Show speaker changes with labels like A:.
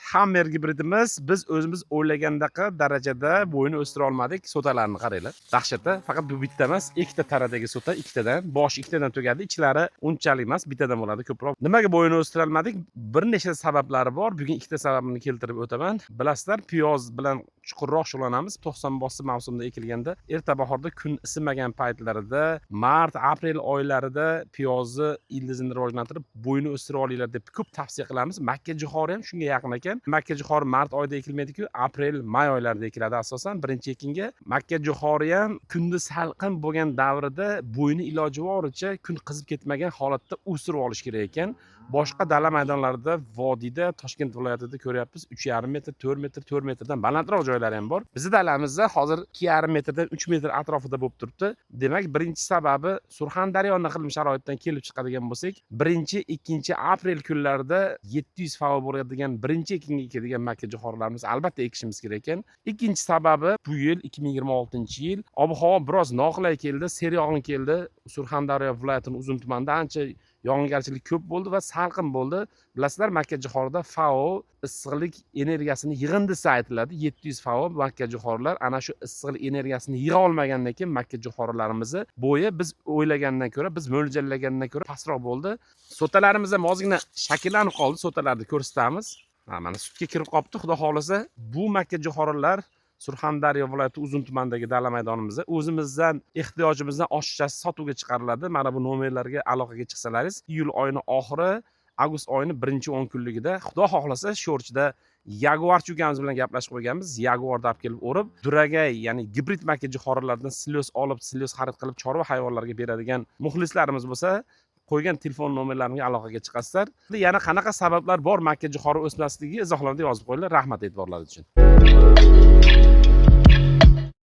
A: Hammer gibridimiz biz o'zimiz o'ylagandaqa darajada bo'yini o'stira olmadik. Sotalarni qaranglar. Dahshatda. Faqat bu bitta emas, ikkita taradagi sota, ikkitadan, boshi ikkitadan tugadi, ichlari unchalik emas, bittadan bo'ladi ko'proq. Nimaga bo'yini o'stira olmadik? Bir nechta sabablari bor. Bugun ikkita sababini keltirib o'taman. Bilasizlar, piyoz bilan chuqurroq shug'ullanamiz. 90 bosi mavsumda ekilganda, erta bahorda kun isimagan paytlarida, mart, aprel oylarida piyozni ildizini rivojlantirib, bo'yini o'stira olinglar deb ko'p tavsiya qilamiz. Makkajo'xori ham shunga yaqin ekan. Makkajo'xori mart oyida ekilmaydi-ku, aprel, may oylarida ekiladi asosan. Birinchi ekinga makkajo'xori ham kunni salqin bo'lgan davrida bo'yni iloji boricha kun qizib ketmagan holatda o'stirib olish kerak ekan. Boshqa dala maydonlarida, vodiyda, Toshkent viloyatida ko'ryapmiz 3,5 metr, 4 metr, 4 metrdan balandroq joylari ham bor. Bizning dalamizda hozir 2,5 metrdan 3 metr atrofida bo'lib turibdi. Demak, birinchi sababi Surxondaryoning iqlim sharoitidan kelib chiqadigan bo'lsak, 1-2 aprel kunlarida 700 favo bo'ladigan birinchi ekinga ekadigan makkajo'xorilarimiz albatta ekishimiz kerak ekan. Ikkinchi sababi bu yil 2026-yil ob-havo biroz noqulay keldi, seryog'in keldi. Surxondaryo viloyatining uzun tumanida ancha yog'ingarchilik ko'p bo'ldi va salqin bo'ldi. Bilasizlar, makkajo'xorida FAO issiqlik energiyasini yig'indisi aytiladi. 700 FAO makkajo'xorilar ana shu issiqlik energiyasini yig'a olmagandan keyin makkajo'xorilarimizni bo'yi biz o'ylagandan ko'ra, biz mo'ljallagandan ko'ra pastroq bo'ldi. Sotalarimiz ham ozgina shakllanib qoldi. Sotalarni ko'rsatamiz. Mana sutga kirib qolibdi. Xudo xolisa, bu makkajo'xorilar Surxondaryo viloyati uzun tumandagi dala maydonimizda o'zimizdan ehtiyojimizdan oshiqchasi sotuvga chiqariladi. Mana bu nomerlarga aloqaga chiqsalaringiz, iyul oyining oxiri, avgust oyining birinchi 10 kunligida xudo xohlasa Sho'rchida Jaguarchi ukamiz bilan gaplashib qo'yganmiz. Jaguarni olib kelib o'rib, duragay, ya'ni gibrid makkajo'xorilardan silyoz olib, silyoz xarid qilib chorva hayvonlarga beradigan muxlislarimiz bo'lsa, qo'ygan telefon nomerlariga aloqaga chiqasizlar. Yana qanaqa sabablar bor makkajo'xori o'smasligiga izohlarda yozib qo'yinglar. Rahmat e'tiborlaringiz uchun.